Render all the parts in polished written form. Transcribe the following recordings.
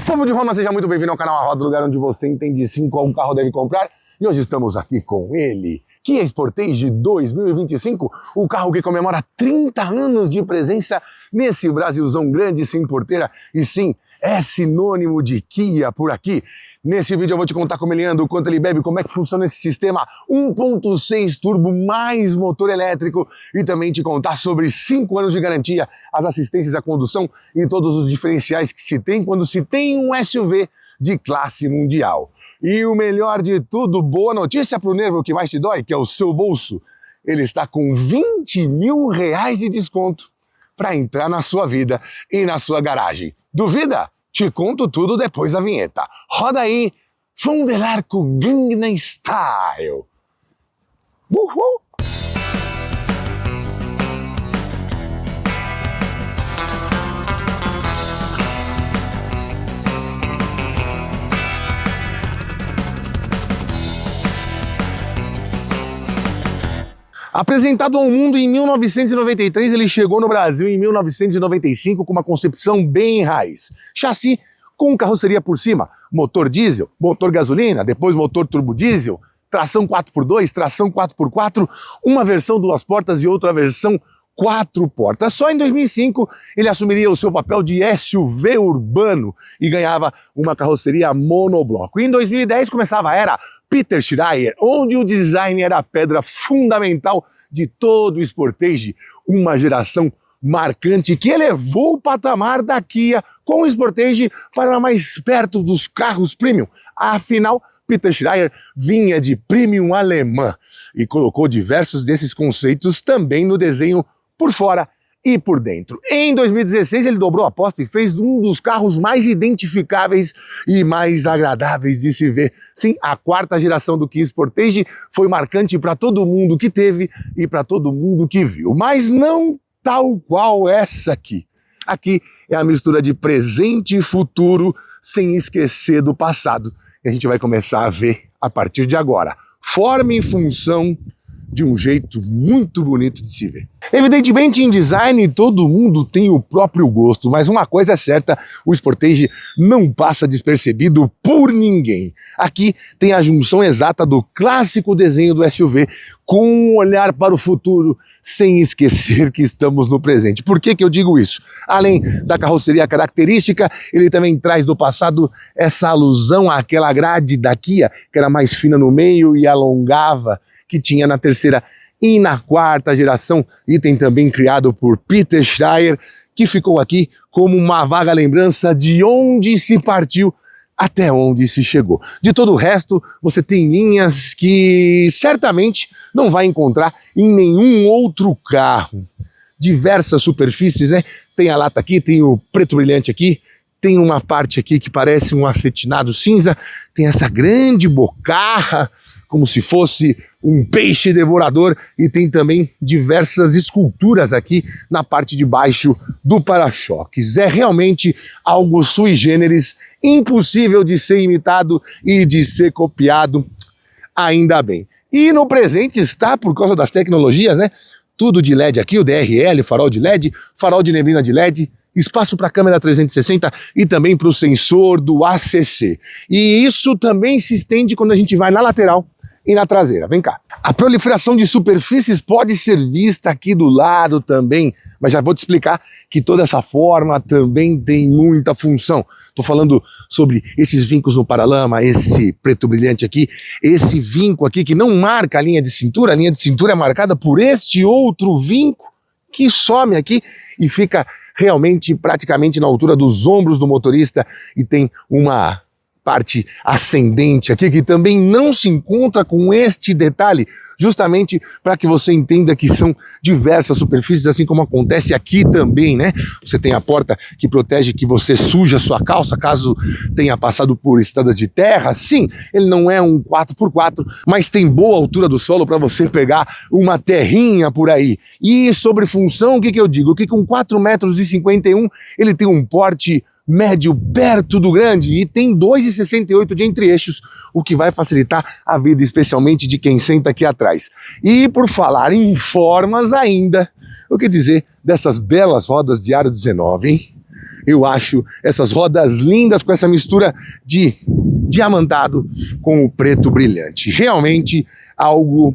Povo de Roma, seja muito bem-vindo ao canal A Roda, lugar onde você entende sim qual carro deve comprar. E hoje estamos aqui com ele, Kia Sportage 2025, o carro que comemora 30 anos de presença nesse Brasilzão grande, sem porteira, e sim, é sinônimo de Kia por aqui. Nesse vídeo eu vou te contar como ele anda, o quanto ele bebe, como é que funciona esse sistema 1.6 turbo mais motor elétrico e também te contar sobre 5 anos de garantia, as assistências à condução e todos os diferenciais que se tem quando se tem um SUV de classe mundial. E o melhor de tudo, boa notícia para o nervo que mais te dói, que é o seu bolso. Ele está com 20 mil reais de desconto para entrar na sua vida e na sua garagem. Duvida? Te conto tudo depois da vinheta. Roda aí, João Del Arco Gangnam Style. Uhul! Apresentado ao mundo em 1993, ele chegou no Brasil em 1995 com uma concepção bem raiz. Chassi com carroceria por cima, motor diesel, motor gasolina, depois motor turbo diesel, tração 4x2, tração 4x4, uma versão 2 portas e outra versão 4 portas. Só em 2005 ele assumiria o seu papel de SUV urbano e ganhava uma carroceria monobloco. E em 2010 começava a era Peter Schreier, onde o design era a pedra fundamental de todo o Sportage, uma geração marcante que elevou o patamar da Kia com o Sportage para mais perto dos carros premium. Afinal, Peter Schreier vinha de premium alemã e colocou diversos desses conceitos também no desenho por fora e por dentro. Em 2016 ele dobrou a aposta e fez um dos carros mais identificáveis e mais agradáveis de se ver. Sim, a 4ª geração do Kia Sportage foi marcante para todo mundo que teve e para todo mundo que viu, mas não tal qual essa aqui. Aqui é a mistura de presente e futuro sem esquecer do passado. E a gente vai começar a ver a partir de agora. Forma e função de um jeito muito bonito de se ver. Evidentemente, em design, todo mundo tem o próprio gosto, mas uma coisa é certa, o Sportage não passa despercebido por ninguém. Aqui tem a junção exata do clássico desenho do SUV com um olhar para o futuro, sem esquecer que estamos no presente. Por que eu digo isso? Além da carroceria característica, ele também traz do passado essa alusão àquela grade da Kia, que era mais fina no meio e alongava, que tinha na 3ª e na 4ª geração, item também criado por Peter Schreier, que ficou aqui como uma vaga lembrança de onde se partiu até onde se chegou. De todo o resto, você tem linhas que certamente não vai encontrar em nenhum outro carro. Diversas superfícies, né? Tem a lata aqui, tem o preto brilhante aqui, tem uma parte aqui que parece um acetinado cinza, tem essa grande bocarra, como se fosse um peixe devorador, e tem também diversas esculturas aqui na parte de baixo do para-choques. É realmente algo sui generis, impossível de ser imitado e de ser copiado, ainda bem. E no presente está, por causa das tecnologias, né? Tudo de LED aqui, o DRL, farol de LED, farol de neblina de LED, espaço para câmera 360 e também para o sensor do ACC. E isso também se estende quando a gente vai na lateral e na traseira. Vem cá. A proliferação de superfícies pode ser vista aqui do lado também, mas já vou te explicar que toda essa forma também tem muita função. Estou falando sobre esses vincos no paralama, esse preto brilhante aqui, esse vinco aqui que não marca a linha de cintura é marcada por este outro vinco que some aqui e fica realmente praticamente na altura dos ombros do motorista e tem uma parte ascendente aqui que também não se encontra com este detalhe, justamente para que você entenda que são diversas superfícies, assim como acontece aqui também, né? Você tem a porta que protege que você suja a sua calça caso tenha passado por estradas de terra. Sim, ele não é um 4x4, mas tem boa altura do solo para você pegar uma terrinha por aí. E sobre função, o que eu digo? Que com 4,51 m ele tem um porte médio perto do grande e tem 2,68 de entre-eixos, o que vai facilitar a vida, especialmente de quem senta aqui atrás. E por falar em formas ainda, o que dizer dessas belas rodas de aro 19, hein? Eu acho essas rodas lindas com essa mistura de diamantado com o preto brilhante. Realmente algo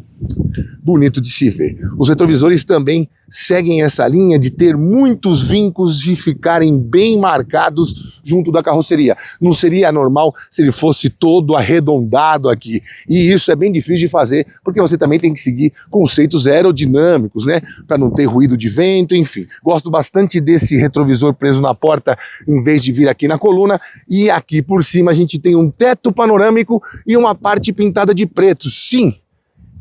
bonito de se ver. Os retrovisores também seguem essa linha de ter muitos vincos e ficarem bem marcados junto da carroceria. Não seria normal se ele fosse todo arredondado aqui. E isso é bem difícil de fazer, porque você também tem que seguir conceitos aerodinâmicos, né? Para não ter ruído de vento, enfim. Gosto bastante desse retrovisor preso na porta, em vez de vir aqui na coluna. E aqui por cima a gente tem um teto panorâmico e uma parte pintada de preto. Sim,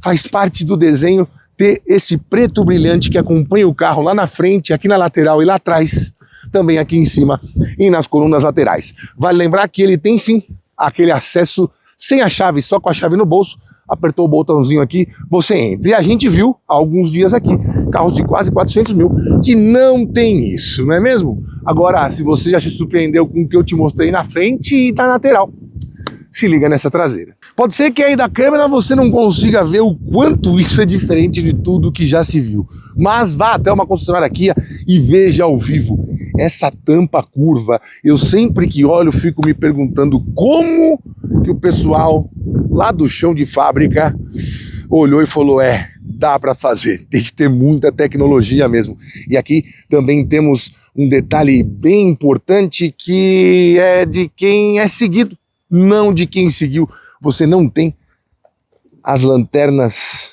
faz parte do desenho ter esse preto brilhante que acompanha o carro lá na frente, aqui na lateral e lá atrás, também aqui em cima e nas colunas laterais. Vale lembrar que ele tem sim aquele acesso sem a chave, só com a chave no bolso. Apertou o botãozinho aqui, você entra. E a gente viu há alguns dias aqui carros de quase 400 mil que não tem isso, não é mesmo? Agora, se você já se surpreendeu com o que eu te mostrei na frente e na lateral, se liga nessa traseira. Pode ser que aí da câmera você não consiga ver o quanto isso é diferente de tudo que já se viu. Mas vá até uma concessionária Kia e veja ao vivo essa tampa curva. Eu sempre que olho fico me perguntando como que o pessoal lá do chão de fábrica olhou e falou, dá para fazer, tem que ter muita tecnologia mesmo. E aqui também temos um detalhe bem importante que é de quem é seguido, não de quem seguiu. Você não tem as lanternas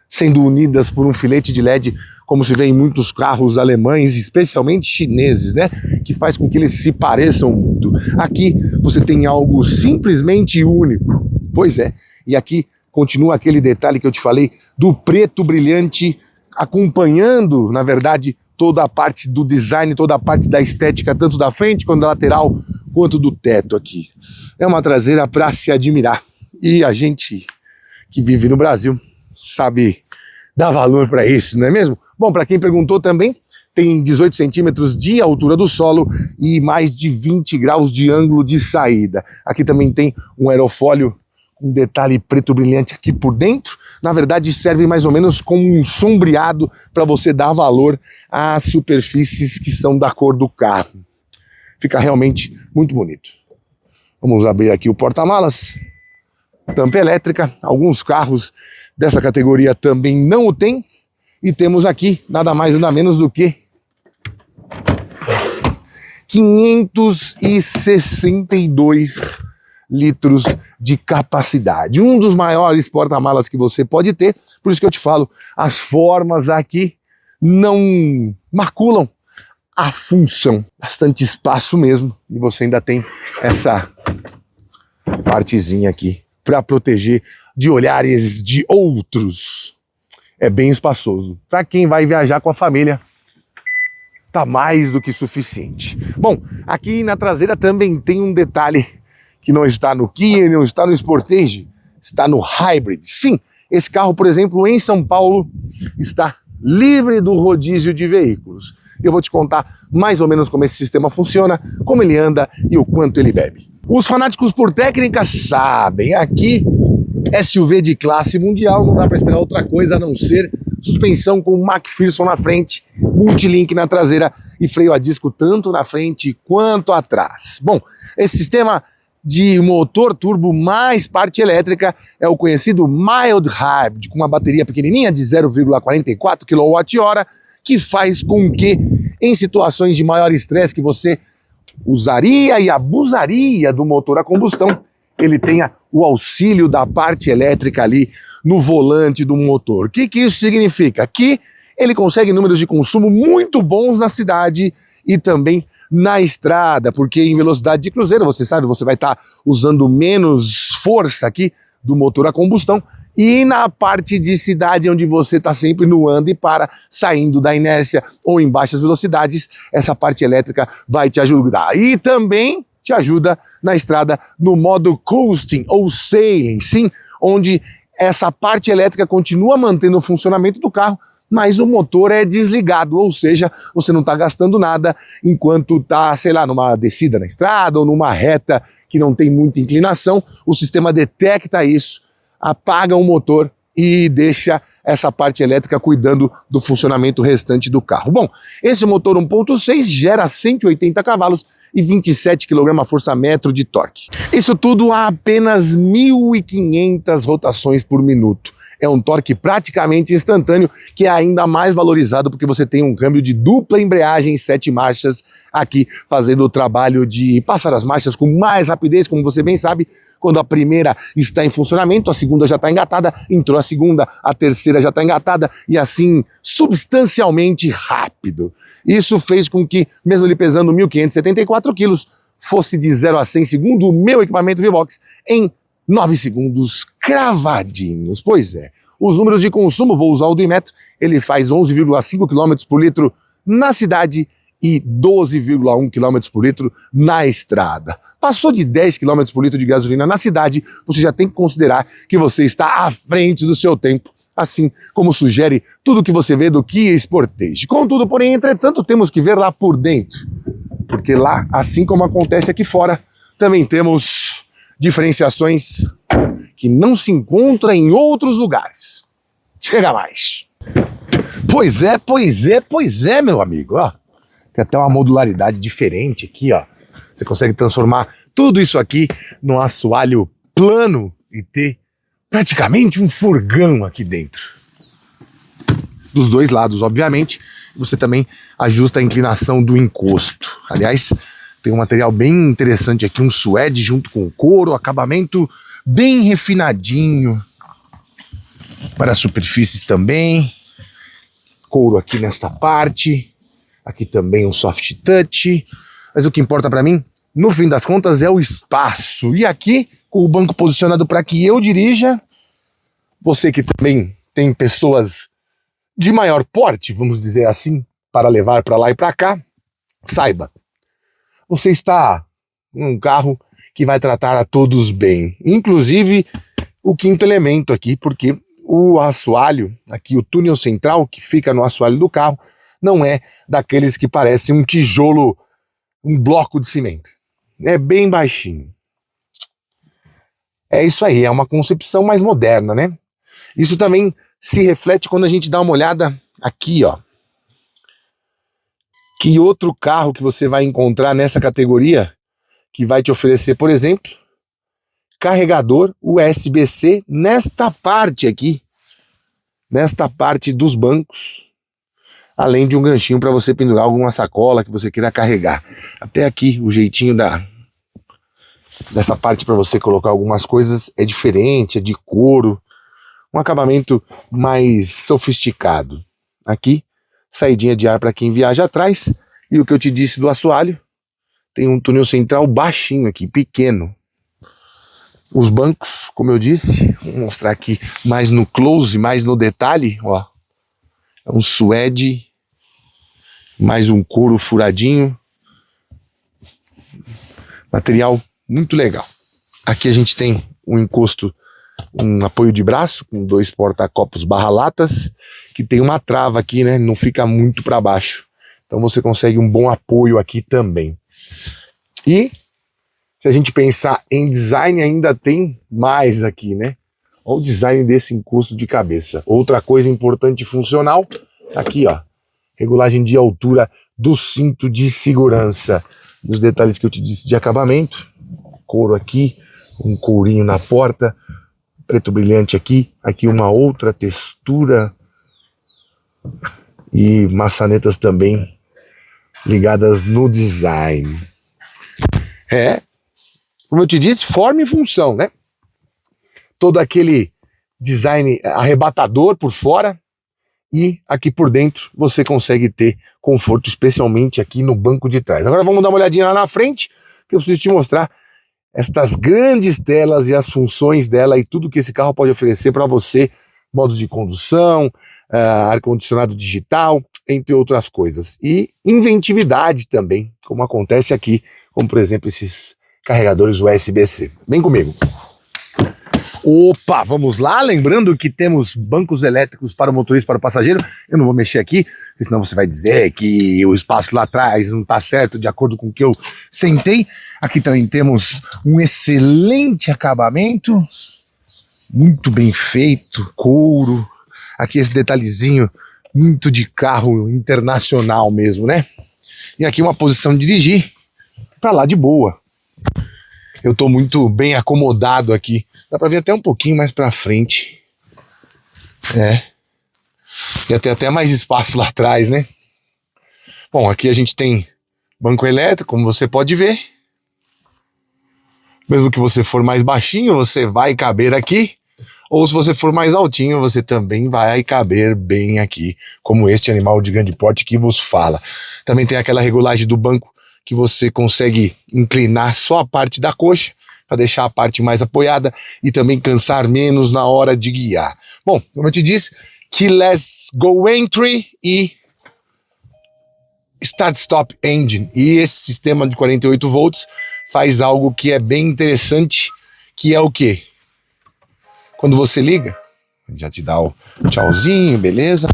sendo unidas por um filete de LED, como se vê em muitos carros alemães, especialmente chineses, né? Que faz com que eles se pareçam muito. Aqui você tem algo simplesmente único. Pois é, e aqui continua aquele detalhe que eu te falei do preto brilhante, acompanhando, na verdade, toda a parte do design, toda a parte da estética, tanto da frente quanto da lateral, quanto do teto aqui. É uma traseira para se admirar. E a gente que vive no Brasil sabe dar valor para isso, não é mesmo? Bom, para quem perguntou também, tem 18 centímetros de altura do solo e mais de 20 graus de ângulo de saída. Aqui também tem um aerofólio, um detalhe preto brilhante aqui por dentro. Na verdade, serve mais ou menos como um sombreado para você dar valor às superfícies que são da cor do carro. Fica realmente muito bonito. Vamos abrir aqui o porta-malas. Tampa elétrica. Alguns carros dessa categoria também não o tem. E temos aqui nada mais nada menos do que 562 litros de capacidade. Um dos maiores porta-malas que você pode ter. Por isso que eu te falo, as formas aqui não maculam a função. Bastante espaço mesmo. E você ainda tem essa partezinha aqui para proteger de olhares de outros. É bem espaçoso. Para quem vai viajar com a família, tá mais do que suficiente. Bom, aqui na traseira também tem um detalhe que não está no Kia, não está no Sportage, está no Hybrid. Sim, esse carro, por exemplo, em São Paulo, está livre do rodízio de veículos. Eu vou te contar mais ou menos como esse sistema funciona, como ele anda e o quanto ele bebe. Os fanáticos por técnica sabem, aqui SUV de classe mundial, não dá para esperar outra coisa a não ser suspensão com McPherson na frente, multilink na traseira e freio a disco tanto na frente quanto atrás. Bom, esse sistema de motor turbo mais parte elétrica é o conhecido Mild Hybrid, com uma bateria pequenininha de 0,44 kWh, que faz com que, em situações de maior estresse que você usaria e abusaria do motor a combustão, ele tenha o auxílio da parte elétrica ali no volante do motor. O que isso significa? Que ele consegue números de consumo muito bons na cidade e também na estrada, porque em velocidade de cruzeiro, você sabe, você vai estar usando menos força aqui do motor a combustão, e na parte de cidade onde você está sempre no anda e para, saindo da inércia ou em baixas velocidades, essa parte elétrica vai te ajudar. E também te ajuda na estrada no modo coasting ou sailing, sim, onde essa parte elétrica continua mantendo o funcionamento do carro, mas o motor é desligado, ou seja, você não está gastando nada enquanto está, sei lá, numa descida na estrada ou numa reta que não tem muita inclinação. O sistema detecta isso, apaga o motor e deixa essa parte elétrica cuidando do funcionamento restante do carro. Bom, esse motor 1.6 gera 180 cavalos e 27 kgfm de torque. Isso tudo a apenas 1.500 rotações por minuto. É um torque praticamente instantâneo, que é ainda mais valorizado porque você tem um câmbio de dupla embreagem 7 marchas aqui, fazendo o trabalho de passar as marchas com mais rapidez, como você bem sabe. Quando a primeira está em funcionamento, a segunda já está engatada, entrou a segunda, a terceira já está engatada, e assim substancialmente rápido. Isso fez com que, mesmo ele pesando 1.574 quilos, fosse de 0 a 100 segundo o meu equipamento V-Box em 9 segundos cravadinhos. Pois é, os números de consumo, vou usar o do Inmetro, ele faz 11,5 km por litro na cidade e 12,1 km por litro na estrada. Passou de 10 km por litro de gasolina na cidade, você já tem que considerar que você está à frente do seu tempo, assim como sugere tudo que você vê do Kia Sportage. Contudo, porém, entretanto, temos que ver lá por dentro, porque lá, assim como acontece aqui fora, também temos diferenciações que não se encontram em outros lugares. Chega mais. Pois é, meu amigo, ó. Tem até uma modularidade diferente aqui, ó. Você consegue transformar tudo isso aqui num assoalho plano e ter praticamente um furgão aqui dentro. Dos dois lados, obviamente. Você também ajusta a inclinação do encosto. Aliás, tem um material bem interessante aqui, um suede junto com couro, acabamento bem refinadinho. Para as superfícies também. Couro aqui nesta parte. Aqui também um soft touch. Mas o que importa para mim, no fim das contas, é o espaço. E aqui, com o banco posicionado para que eu dirija, você que também tem pessoas de maior porte, vamos dizer assim, para levar para lá e para cá, saiba, você está num carro que vai tratar a todos bem, inclusive o quinto elemento aqui, porque o assoalho, aqui o túnel central que fica no assoalho do carro, não é daqueles que parecem um tijolo, um bloco de cimento. É bem baixinho. É isso aí, é uma concepção mais moderna, né? Isso também se reflete quando a gente dá uma olhada aqui, ó. Que outro carro que você vai encontrar nessa categoria que vai te oferecer, por exemplo, carregador USB-C nesta parte aqui, nesta parte dos bancos, além de um ganchinho para você pendurar alguma sacola que você queira carregar. Até aqui o jeitinho dessa parte para você colocar algumas coisas é diferente, é de couro, um acabamento mais sofisticado. Aqui, saidinha de ar para quem viaja atrás, e o que eu te disse do assoalho, tem um túnel central baixinho aqui, pequeno. Os bancos, como eu disse, vou mostrar aqui mais no close, mais no detalhe, ó. É um suede, mais um couro furadinho. Material muito legal. Aqui a gente tem um encosto, um apoio de braço, com 2 porta-copos barra-latas, que tem uma trava aqui, né? Não fica muito para baixo. Então você consegue um bom apoio aqui também. E se a gente pensar em design, ainda tem mais aqui, né? Olha o design desse encosto de cabeça. Outra coisa importante e funcional, tá aqui, ó. Regulagem de altura do cinto de segurança. Os detalhes que eu te disse de acabamento. Couro aqui, um courinho na porta, preto brilhante aqui. Aqui uma outra textura. E maçanetas também ligadas no design. É, como eu te disse, forma e função, né? Todo aquele design arrebatador por fora e aqui por dentro você consegue ter conforto, especialmente aqui no banco de trás. Agora vamos dar uma olhadinha lá na frente, que eu preciso te mostrar estas grandes telas e as funções dela e tudo que esse carro pode oferecer para você, modos de condução, ar-condicionado digital, entre outras coisas. E inventividade também, como acontece aqui, como por exemplo esses carregadores USB-C. Vem comigo. Opa, vamos lá, lembrando que temos bancos elétricos para o motorista e para o passageiro. Eu não vou mexer aqui, senão você vai dizer que o espaço lá atrás não está certo de acordo com o que eu sentei. Aqui também temos um excelente acabamento, muito bem feito, couro. Aqui esse detalhezinho muito de carro internacional mesmo, né? E aqui uma posição de dirigir para lá de boa. Eu tô muito bem acomodado aqui. Dá para ver até um pouquinho mais para frente. E até mais espaço lá atrás, né? Bom, aqui a gente tem banco elétrico, como você pode ver. Mesmo que você for mais baixinho, você vai caber aqui. Ou se você for mais altinho, você também vai caber bem aqui, como este animal de grande porte que vos fala. Também tem aquela regulagem do banco que você consegue inclinar só a parte da coxa, para deixar a parte mais apoiada e também cansar menos na hora de guiar. Bom, como eu te disse, Keyless Go Entry e Start Stop Engine. E esse sistema de 48 volts faz algo que é bem interessante, que é o quê? Quando você liga, já te dá o tchauzinho, beleza?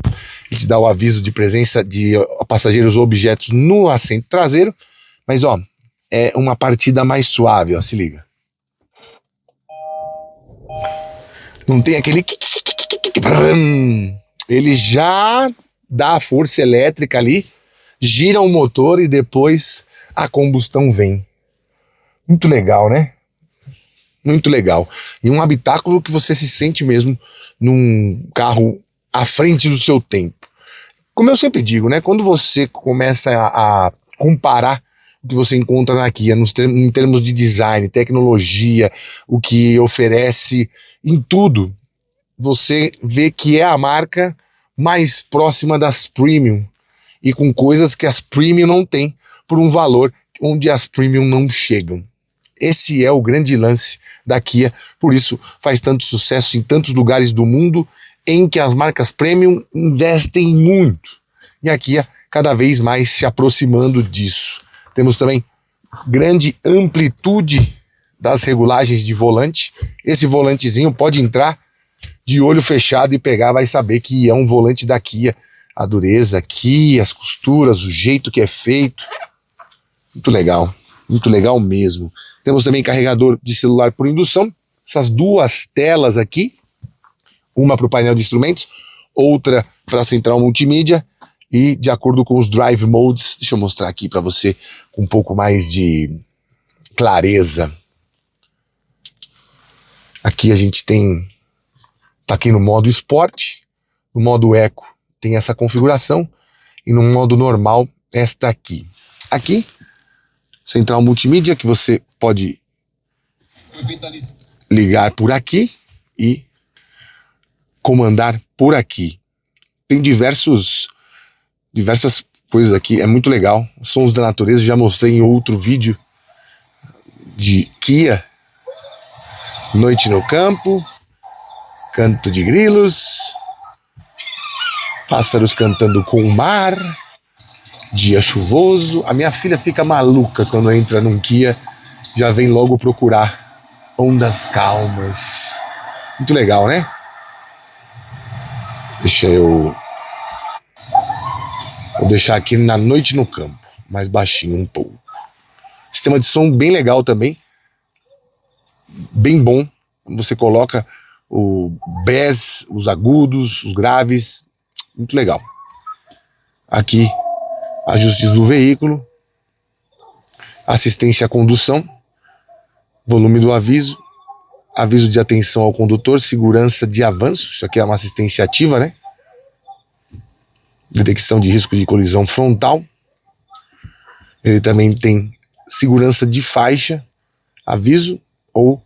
E te dá o aviso de presença de passageiros ou objetos no assento traseiro. Mas, ó, é uma partida mais suave, ó, se liga. Não tem aquele... Ele já dá a força elétrica ali, gira o motor e depois a combustão vem. Muito legal, né? Muito legal. E um habitáculo que você se sente mesmo num carro à frente do seu tempo. Como eu sempre digo, né? Quando você começa a comparar o que você encontra na Kia em termos de design, tecnologia, o que oferece em tudo, você vê que é a marca mais próxima das Premium e com coisas que as Premium não têm por um valor onde as Premium não chegam. Esse é o grande lance da Kia, por isso faz tanto sucesso em tantos lugares do mundo em que as marcas Premium investem muito. E a Kia cada vez mais se aproximando disso. Temos também grande amplitude das regulagens de volante. Esse volantezinho pode entrar de olho fechado e pegar, vai saber que é um volante da Kia. A dureza aqui, as costuras, o jeito que é feito. Muito legal mesmo. Temos também carregador de celular por indução, essas duas telas aqui, uma para o painel de instrumentos, outra para a central multimídia e de acordo com os drive modes, deixa eu mostrar aqui para você com um pouco mais de clareza. Aqui a gente tá aqui no modo esporte, no modo eco tem essa configuração e no modo normal esta aqui. Aqui central multimídia que você pode ligar por aqui e comandar por aqui. Tem diversas coisas aqui, é muito legal. Sons da natureza, já mostrei em outro vídeo de Kia. Noite no campo, canto de grilos, pássaros cantando com o mar. Dia chuvoso. A minha filha fica maluca quando entra num Kia, já vem logo procurar ondas calmas. Muito legal, né? Vou deixar aqui na noite no campo, mais baixinho um pouco. Sistema de som bem legal também, bem bom. Você coloca o bass, os agudos, os graves, muito legal. Aqui ajustes do veículo, assistência à condução, volume do aviso, aviso de atenção ao condutor, segurança de avanço, isso aqui é uma assistência ativa, né? Detecção de risco de colisão frontal. Ele também tem segurança de faixa, aviso ou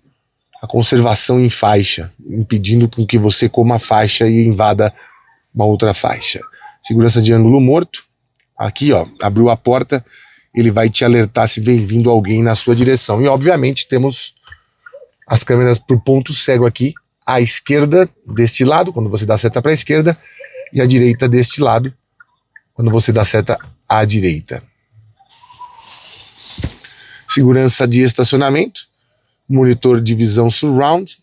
a conservação em faixa, impedindo com que você coma a faixa e invada uma outra faixa. Segurança de ângulo morto. Aqui, ó, abriu a porta, ele vai te alertar se vem vindo alguém na sua direção. E, obviamente, temos as câmeras por ponto cego aqui, à esquerda deste lado, quando você dá seta para a esquerda, e à direita deste lado, quando você dá seta à direita. Segurança de estacionamento, monitor de visão surround,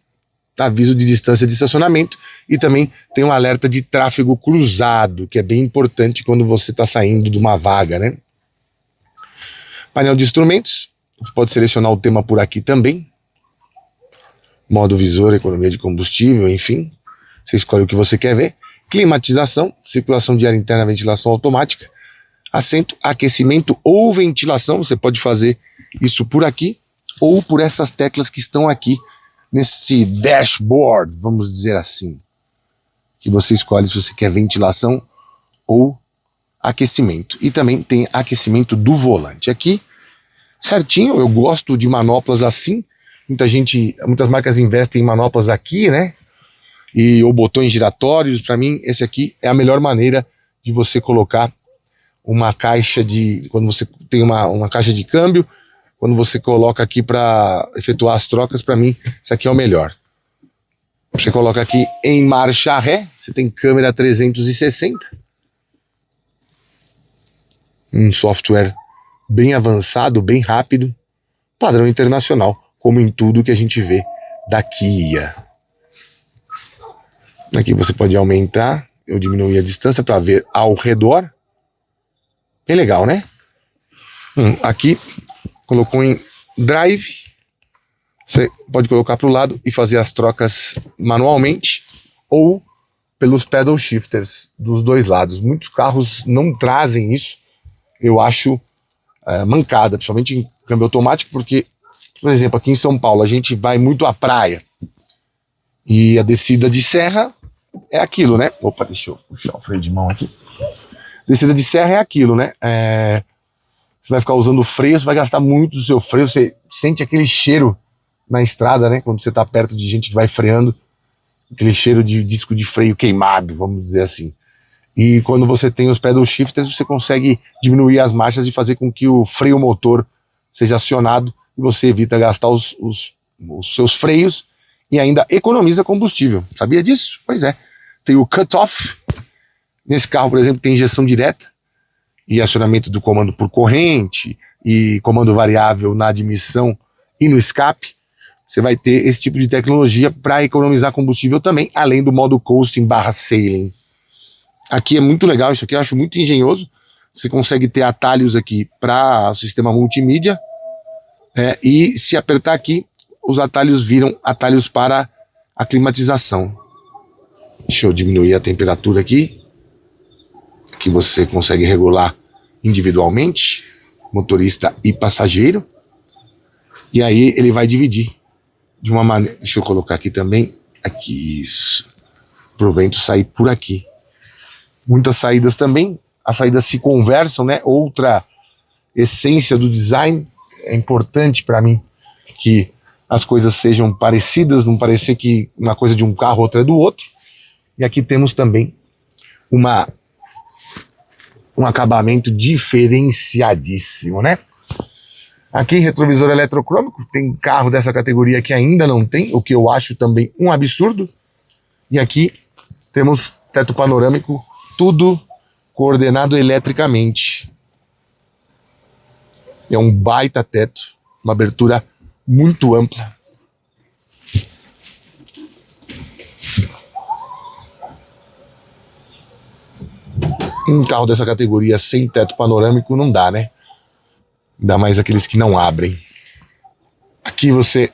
aviso de distância de estacionamento e também tem um alerta de tráfego cruzado, que é bem importante quando você está saindo de uma vaga, né? Painel de instrumentos, você pode selecionar o tema por aqui também. Modo visor, economia de combustível, enfim. Você escolhe o que você quer ver. climatização, circulação de ar interna, ventilação automática, assento, aquecimento ou ventilação. Você pode fazer isso por aqui ou por essas teclas que estão aqui nesse dashboard, vamos dizer assim, que você escolhe se você quer ventilação ou aquecimento. E também tem aquecimento do volante. Aqui, certinho, eu gosto de manoplas assim. Muitas marcas investem em manoplas aqui, né? Ou botões giratórios. Para mim, esse aqui é a melhor maneira de você colocar uma caixa de... Quando você tem uma caixa de câmbio, quando você coloca aqui para efetuar as trocas, para mim, esse aqui é o melhor. Você coloca aqui em marcha ré, você tem câmera 360. Um software bem avançado, bem rápido, padrão internacional, como em tudo que a gente vê da Kia. Aqui você pode aumentar ou diminuir a distância para ver ao redor. Bem legal, né? Aqui colocou em drive. Você pode colocar para o lado e fazer as trocas manualmente ou pelos pedal shifters dos dois lados. Muitos carros não trazem isso. Eu acho mancada, principalmente em câmbio automático, porque, por exemplo, aqui em São Paulo a gente vai muito à praia e a descida de serra é aquilo, né? Opa, deixa eu puxar o freio de mão aqui. Descida de serra é aquilo, né? Você vai ficar usando o freio, você vai gastar muito do seu freio, você sente aquele cheiro na estrada, né? Quando você tá perto de gente que vai freando, aquele cheiro de disco de freio queimado, vamos dizer assim. E quando você tem os pedal shifters, você consegue diminuir as marchas e fazer com que o freio motor seja acionado e você evita gastar os seus freios e ainda economiza combustível. Sabia disso? Pois é. Tem o cut-off. Nesse carro, por exemplo, tem injeção direta e acionamento do comando por corrente e comando variável na admissão e no escape. Você vai ter esse tipo de tecnologia para economizar combustível também, além do modo coasting / sailing. Aqui é muito legal, isso aqui eu acho muito engenhoso. Você consegue ter atalhos aqui para o sistema multimídia e se apertar aqui, os atalhos viram atalhos para a climatização. Deixa eu diminuir a temperatura aqui, que você consegue regular individualmente, motorista e passageiro. E aí ele vai dividir de uma maneira... Deixa eu colocar aqui também, aqui, isso, para o vento sair por aqui. Muitas saídas também, as saídas se conversam, né? Outra essência do design, é importante para mim que as coisas sejam parecidas, não parecer que uma coisa de um carro, outra é do outro. E aqui temos também um acabamento diferenciadíssimo, né? Aqui retrovisor eletrocrômico, tem carro dessa categoria que ainda não tem, o que eu acho também um absurdo. E aqui temos teto panorâmico, tudo coordenado eletricamente. É um baita teto, uma abertura muito ampla. Um carro dessa categoria sem teto panorâmico não dá, né? Ainda mais aqueles que não abrem. Aqui você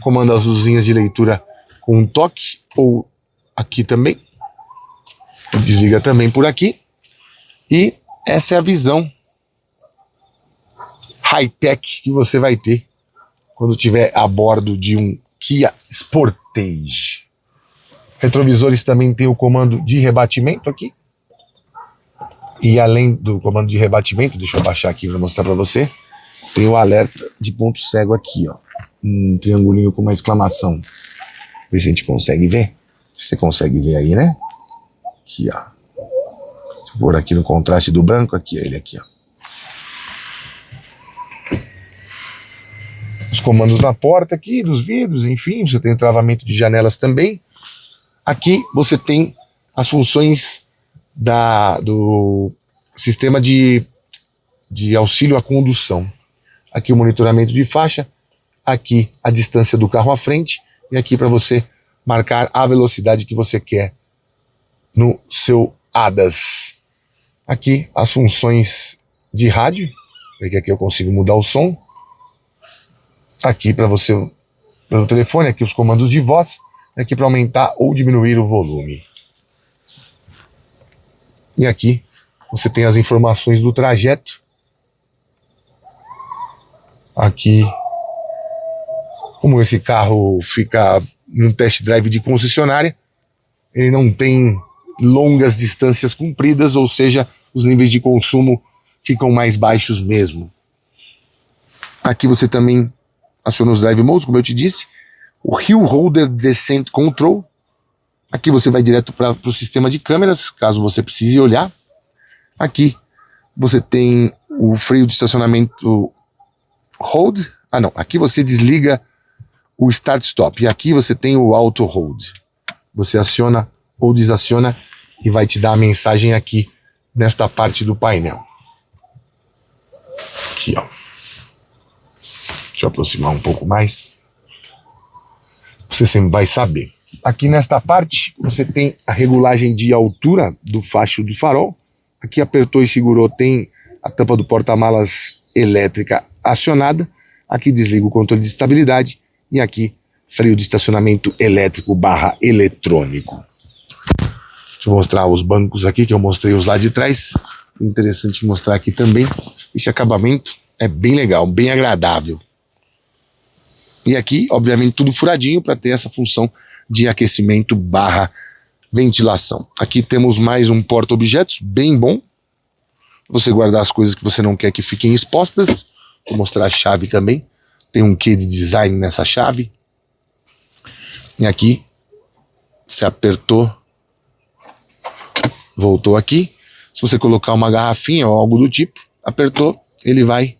comanda as luzinhas de leitura com um toque, ou aqui também. Desliga também por aqui. E essa é a visão high-tech que você vai ter quando estiver a bordo de um Kia Sportage. Retrovisores também tem o comando de rebatimento aqui. E além do comando de rebatimento, deixa eu baixar aqui para mostrar para você, tem o alerta de ponto cego aqui, ó. Um triangulinho com uma exclamação. Ver se a gente consegue ver. Você consegue ver aí, né? Aqui, ó. Deixa eu pôr aqui no contraste do branco, aqui, ele aqui, ó. Os comandos na porta aqui, dos vidros, enfim, você tem o travamento de janelas também. Aqui você tem as funções do sistema de auxílio à condução. Aqui o monitoramento de faixa, aqui a distância do carro à frente e aqui para você marcar a velocidade que você quer no seu ADAS. Aqui as funções de rádio, porque aqui eu consigo mudar o som. Aqui para você, pelo telefone, aqui os comandos de voz, aqui para aumentar ou diminuir o volume. E aqui você tem as informações do trajeto. Aqui, como esse carro fica num test drive de concessionária, ele não tem longas distâncias cumpridas, ou seja, os níveis de consumo ficam mais baixos mesmo. Aqui você também aciona os drive modes, como eu te disse, o Hill Holder Descent Control. Aqui você vai direto para o sistema de câmeras, caso você precise olhar. Aqui você tem o freio de estacionamento Hold. Ah não, aqui você desliga o Start Stop. E aqui você tem o Auto Hold. Você aciona ou desaciona e vai te dar a mensagem aqui nesta parte do painel. Aqui, ó. Deixa eu aproximar um pouco mais. Você sempre vai saber. Aqui nesta parte você tem a regulagem de altura do facho do farol. Aqui apertou e segurou, tem a tampa do porta-malas elétrica acionada. Aqui desliga o controle de estabilidade. E aqui freio de estacionamento elétrico / eletrônico. Deixa eu mostrar os bancos aqui, que eu mostrei os lá de trás. Interessante mostrar aqui também. Esse acabamento é bem legal, bem agradável. E aqui, obviamente, tudo furadinho para ter essa função de aquecimento / ventilação. Aqui temos mais um porta-objetos, bem bom. Você guardar as coisas que você não quer que fiquem expostas. Vou mostrar a chave também. Tem um quê de design nessa chave. E aqui, você apertou, voltou aqui. Se você colocar uma garrafinha ou algo do tipo, apertou, ele vai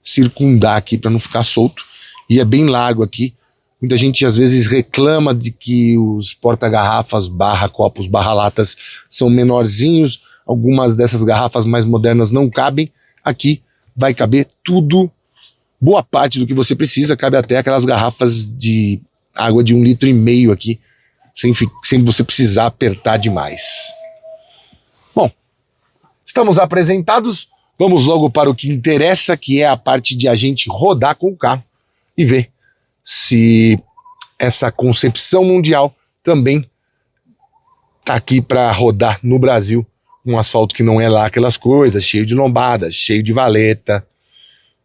circundar aqui para não ficar solto. E é bem largo aqui. Muita gente às vezes reclama de que os porta-garrafas / copos / latas são menorzinhos. Algumas dessas garrafas mais modernas não cabem. Aqui vai caber tudo, boa parte do que você precisa. Cabe até aquelas garrafas de água de 1,5 litro aqui, sem você precisar apertar demais. Bom, estamos apresentados. Vamos logo para o que interessa, que é a parte de a gente rodar com o carro e ver se essa concepção mundial também tá aqui para rodar no Brasil, um asfalto que não é lá aquelas coisas, cheio de lombadas, cheio de valeta.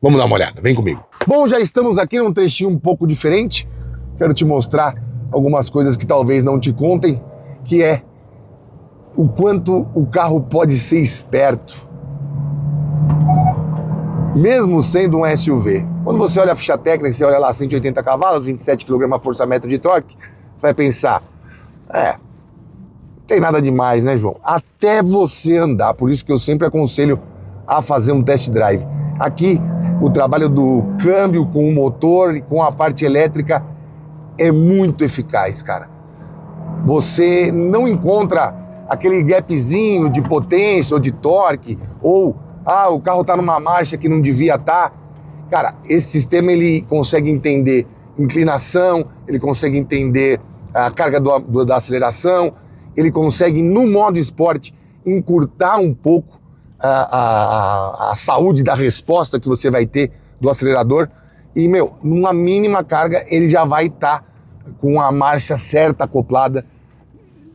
Vamos dar uma olhada, vem comigo. Bom, já estamos aqui num trechinho um pouco diferente. Quero te mostrar algumas coisas que talvez não te contem, que é o quanto o carro pode ser esperto, mesmo sendo um SUV. Quando você olha a ficha técnica, você olha lá 180 cavalos, 27 kgfm de torque, você vai pensar, não tem nada demais, né, João? Até você andar, por isso que eu sempre aconselho a fazer um test drive. Aqui, o trabalho do câmbio com o motor e com a parte elétrica é muito eficaz, cara. Você não encontra aquele gapzinho de potência ou de torque, ou o carro tá numa marcha que não devia estar. Cara, esse sistema ele consegue entender inclinação, ele consegue entender a carga da aceleração, ele consegue, no modo esporte, encurtar um pouco a saúde da resposta que você vai ter do acelerador. E, numa mínima carga, ele já vai estar com a marcha certa acoplada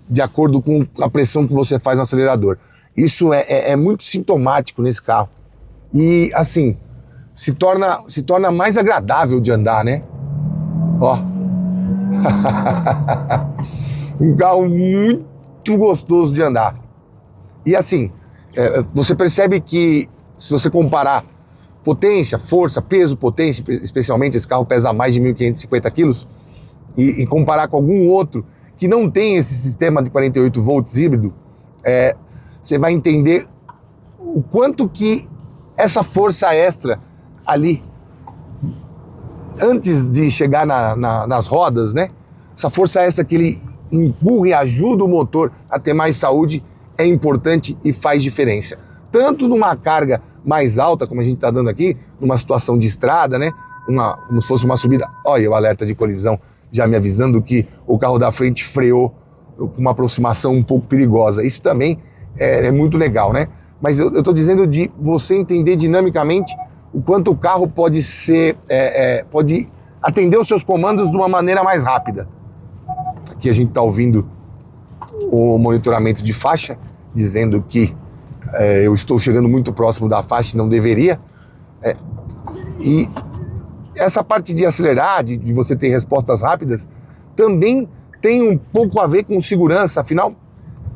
de acordo com a pressão que você faz no acelerador. Isso é muito sintomático nesse carro. E, assim, se torna mais agradável de andar, né? Ó. Um carro muito gostoso de andar. E, assim, você percebe que, se você comparar potência, força, peso, potência, especialmente esse carro pesa mais de 1.550 quilos, e comparar com algum outro que não tem esse sistema de 48 volts híbrido, você vai entender o quanto que essa força extra ali, antes de chegar nas rodas, né? Essa força extra que ele empurra e ajuda o motor a ter mais saúde é importante e faz diferença. Tanto numa carga mais alta, como a gente está dando aqui, numa situação de estrada, né? Como se fosse uma subida. Olha o alerta de colisão já me avisando que o carro da frente freou com uma aproximação um pouco perigosa. Isso também é muito legal, né? Mas eu estou dizendo de você entender dinamicamente o quanto o carro pode pode atender os seus comandos de uma maneira mais rápida. Aqui a gente está ouvindo o monitoramento de faixa, dizendo que eu estou chegando muito próximo da faixa e não deveria. E essa parte de acelerar, de você ter respostas rápidas, também tem um pouco a ver com segurança. Afinal,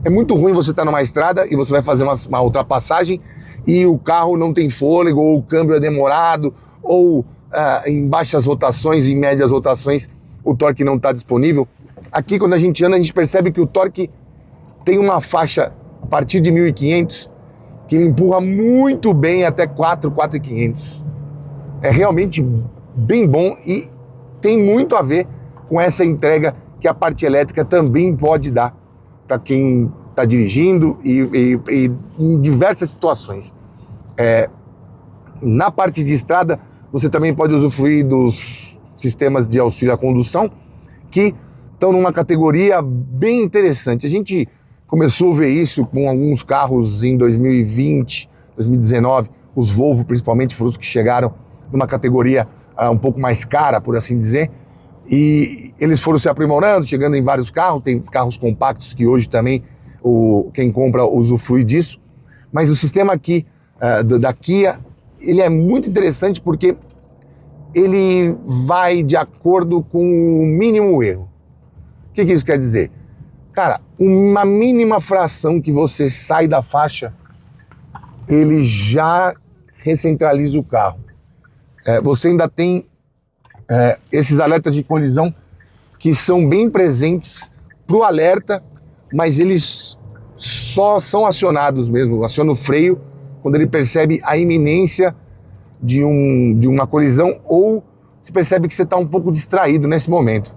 é muito ruim você estar numa estrada e você vai fazer uma ultrapassagem e o carro não tem fôlego, ou o câmbio é demorado, ou em baixas rotações, em médias rotações, o torque não está disponível. Aqui, quando a gente anda, a gente percebe que o torque tem uma faixa a partir de 1.500 que ele empurra muito bem até 4.500. É realmente bem bom e tem muito a ver com essa entrega que a parte elétrica também pode dar para quem está dirigindo e em diversas situações. Na parte de estrada, você também pode usufruir dos sistemas de auxílio à condução, que estão numa categoria bem interessante. A gente começou a ver isso com alguns carros em 2020, 2019, os Volvo principalmente foram os que chegaram numa categoria um pouco mais cara, por assim dizer, e eles foram se aprimorando, chegando em vários carros, tem carros compactos que hoje também quem compra usufrui disso, mas o sistema aqui da Kia, ele é muito interessante porque ele vai de acordo com o mínimo erro. O que isso quer dizer? Cara, uma mínima fração que você sai da faixa, ele já recentraliza o carro. Você ainda tem esses alertas de colisão que são bem presentes para o alerta, mas eles só são acionados mesmo, aciona o freio quando ele percebe a iminência de uma colisão ou se percebe que você está um pouco distraído nesse momento.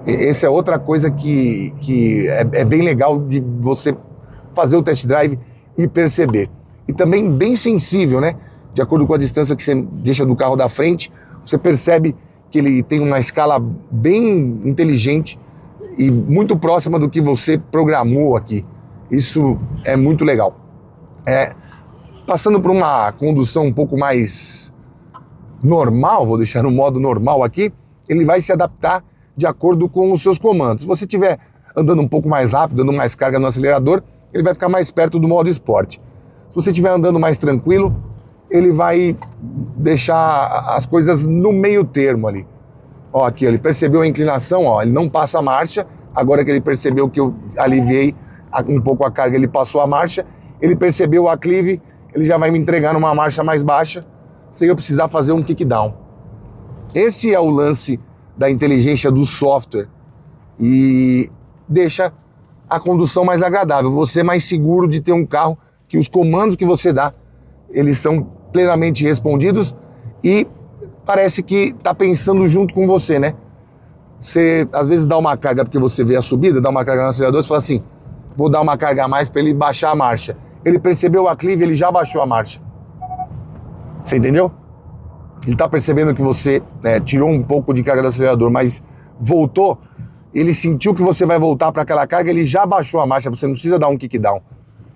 Essa é outra coisa que é bem legal de você fazer o test drive e perceber. E também bem sensível, né? De acordo com a distância que você deixa do carro da frente, você percebe que ele tem uma escala bem inteligente e muito próxima do que você programou aqui. Isso é muito legal. Passando por uma condução um pouco mais normal, vou deixar no modo normal aqui, ele vai se adaptar de acordo com os seus comandos. Se você estiver andando um pouco mais rápido, dando mais carga no acelerador, ele vai ficar mais perto do modo esporte. Se você estiver andando mais tranquilo, ele vai deixar as coisas no meio termo ali. Ó, aqui, ele percebeu a inclinação, ó, ele não passa a marcha, agora que ele percebeu que eu aliviei um pouco a carga, ele passou a marcha, ele percebeu o aclive, ele já vai me entregar numa marcha mais baixa, sem eu precisar fazer um kickdown. Esse é o lance da inteligência do software e deixa a condução mais agradável, você mais seguro de ter um carro que os comandos que você dá, eles são plenamente respondidos e parece que está pensando junto com você, né? Você às vezes dá uma carga porque você vê a subida, dá uma carga no acelerador e fala assim, vou dar uma carga a mais para ele baixar a marcha. Ele percebeu o aclive, ele já baixou a marcha. Você entendeu? Ele está percebendo que você tirou um pouco de carga do acelerador, mas voltou, ele sentiu que você vai voltar para aquela carga, ele já baixou a marcha, você não precisa dar um kickdown.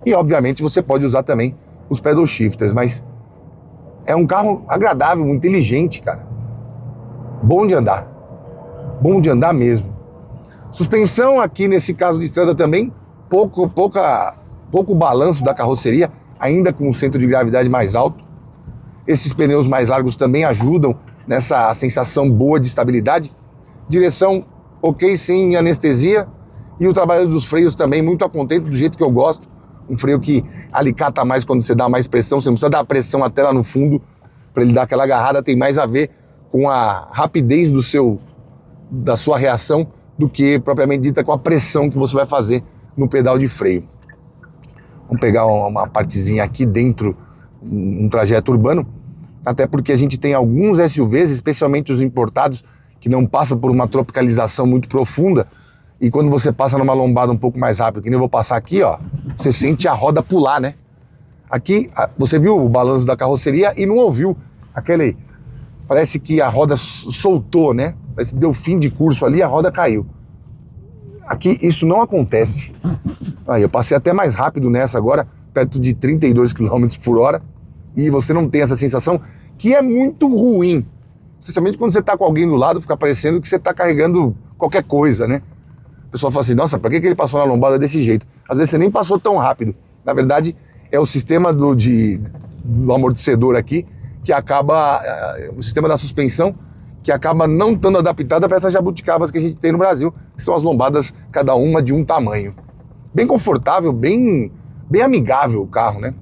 E obviamente você pode usar também os pedal shifters, mas é um carro agradável, inteligente, cara. Bom de andar mesmo. Suspensão aqui nesse caso de estrada também, pouco balanço da carroceria, ainda com o centro de gravidade mais alto. Esses pneus mais largos também ajudam nessa sensação boa de estabilidade. Direção ok, sem anestesia. E o trabalho dos freios também, muito a contento, do jeito que eu gosto. Um freio que alicata mais quando você dá mais pressão. Você não precisa dar pressão até lá no fundo para ele dar aquela agarrada. Tem mais a ver com a rapidez da sua reação do que propriamente dita com a pressão que você vai fazer no pedal de freio. Vamos pegar uma partezinha aqui dentro, um trajeto urbano, até porque a gente tem alguns SUVs, especialmente os importados, que não passam por uma tropicalização muito profunda, e quando você passa numa lombada um pouco mais rápido, que nem eu vou passar aqui, ó, você sente a roda pular, né? Aqui, você viu o balanço da carroceria e não ouviu parece que a roda soltou, né? Parece que deu fim de curso ali, a roda caiu. Aqui isso não acontece. Aí eu passei até mais rápido nessa agora, perto de 32 km por hora, e você não tem essa sensação, que é muito ruim. Especialmente quando você está com alguém do lado, fica parecendo que você está carregando qualquer coisa, né? O pessoal fala assim, nossa, pra que ele passou na lombada desse jeito? Às vezes você nem passou tão rápido. Na verdade, é o sistema do amortecedor aqui, que acaba, o sistema da suspensão, que acaba não estando adaptada para essas jabuticabas que a gente tem no Brasil, que são as lombadas, cada uma de um tamanho. Bem confortável, bem amigável o carro, né?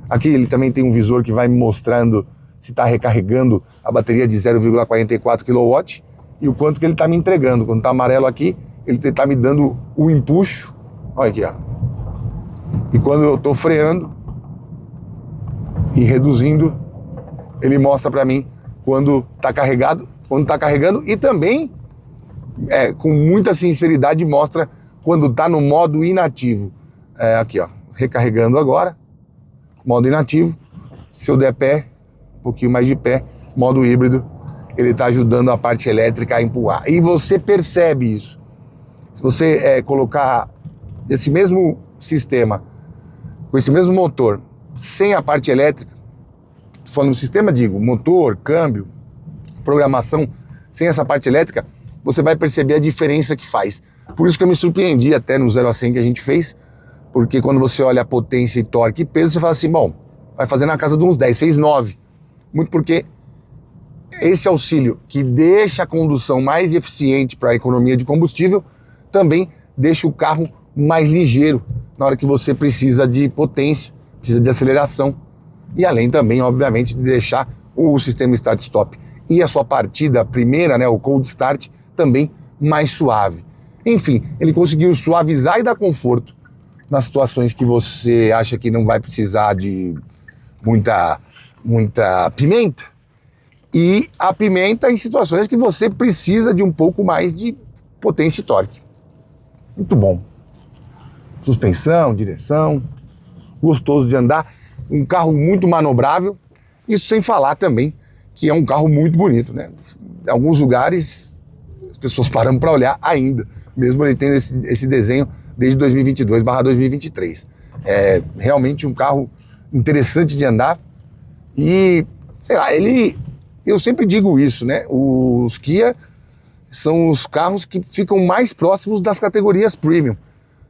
Aqui ele também tem um visor que vai me mostrando se está recarregando a bateria de 0,44 kW e o quanto que ele está me entregando. Quando está amarelo aqui, ele está me dando o empuxo. Olha aqui, ó. E quando eu estou freando e reduzindo, ele mostra para mim quando está carregando e também, com muita sinceridade, mostra quando está no modo inativo. Aqui, ó, recarregando agora, modo inativo. Se eu der pé, um pouquinho mais de pé, modo híbrido, ele está ajudando a parte elétrica a empurrar. E você percebe isso. Se você colocar esse mesmo sistema, com esse mesmo motor, sem a parte elétrica, falando do sistema, digo, motor, câmbio, programação, sem essa parte elétrica, você vai perceber a diferença que faz. Por isso que eu me surpreendi até no 0 a 100 que a gente fez, porque quando você olha a potência e torque e peso, você fala assim, bom, vai fazer na casa de uns 10, fez 9. Muito porque esse auxílio que deixa a condução mais eficiente para a economia de combustível, também deixa o carro mais ligeiro na hora que você precisa de potência, precisa de aceleração. E além também, obviamente, de deixar o sistema start-stop e a sua partida primeira, né, o cold start, também mais suave. Enfim, ele conseguiu suavizar e dar conforto nas situações que você acha que não vai precisar de muita pimenta, e a pimenta em situações que você precisa de um pouco mais de potência e torque. Muito bom. Suspensão, direção, gostoso de andar, um carro muito manobrável, isso sem falar também que é um carro muito bonito, né? Em alguns lugares as pessoas param para olhar ainda, mesmo ele tendo esse desenho desde 2022/2023. É realmente um carro interessante de andar e, sei lá, eu sempre digo isso, né? Os Kia são os carros que ficam mais próximos das categorias premium.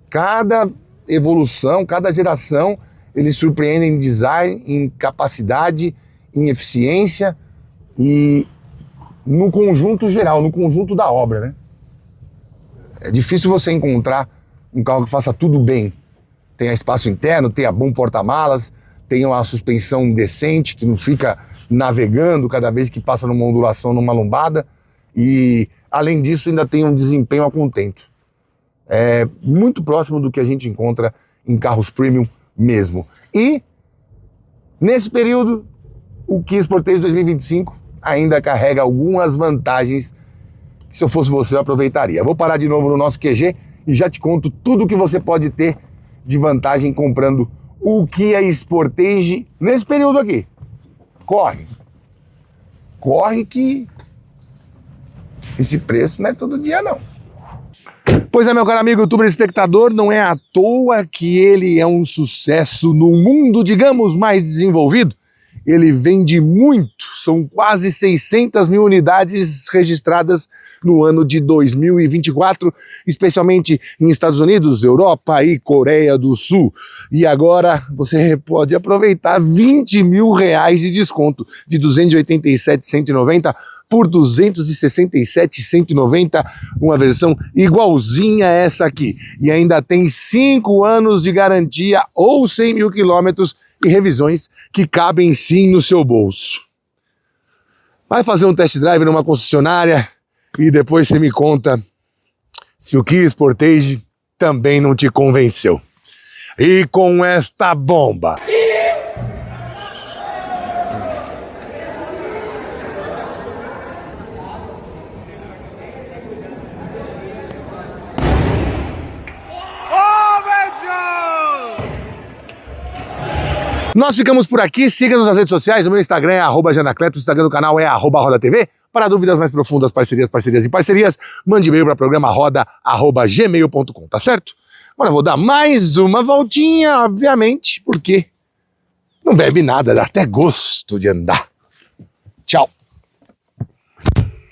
Cada evolução, cada geração, eles surpreendem em design, em capacidade, em eficiência e no conjunto geral, no conjunto da obra, né? É difícil você encontrar um carro que faça tudo bem. Tenha espaço interno, tenha bom porta-malas, tenha uma suspensão decente, que não fica navegando cada vez que passa numa ondulação, numa lombada. E, além disso, ainda tem um desempenho a contento. É muito próximo do que a gente encontra em carros premium mesmo. E, nesse período, o Kia Sportage 2025 ainda carrega algumas vantagens que, se eu fosse você, eu aproveitaria. Vou parar de novo no nosso QG e já te conto tudo o que você pode ter de vantagem comprando o Kia Sportage nesse período aqui. Corre que esse preço não é todo dia não. Pois é, meu caro amigo youtuber espectador, não é à toa que ele é um sucesso no mundo, digamos, mais desenvolvido. Ele vende muito, são quase 600 mil unidades registradas no ano de 2024, especialmente em Estados Unidos, Europa e Coreia do Sul. E agora você pode aproveitar R$20 mil de desconto, de 287.190 por 267.190, uma versão igualzinha a essa aqui. E ainda tem 5 anos de garantia ou 100 mil quilômetros e revisões que cabem sim no seu bolso. Vai fazer um test drive numa concessionária e depois você me conta se o Kia Sportage também não te convenceu. E com esta bomba... Nós ficamos por aqui, siga-nos nas redes sociais, o meu Instagram é @janacleto, o Instagram do canal é @rodatv. Para dúvidas mais profundas, parcerias, mande e-mail para programa roda@gmail.com, tá certo? Agora eu vou dar mais uma voltinha, obviamente, porque não bebe nada, dá até gosto de andar.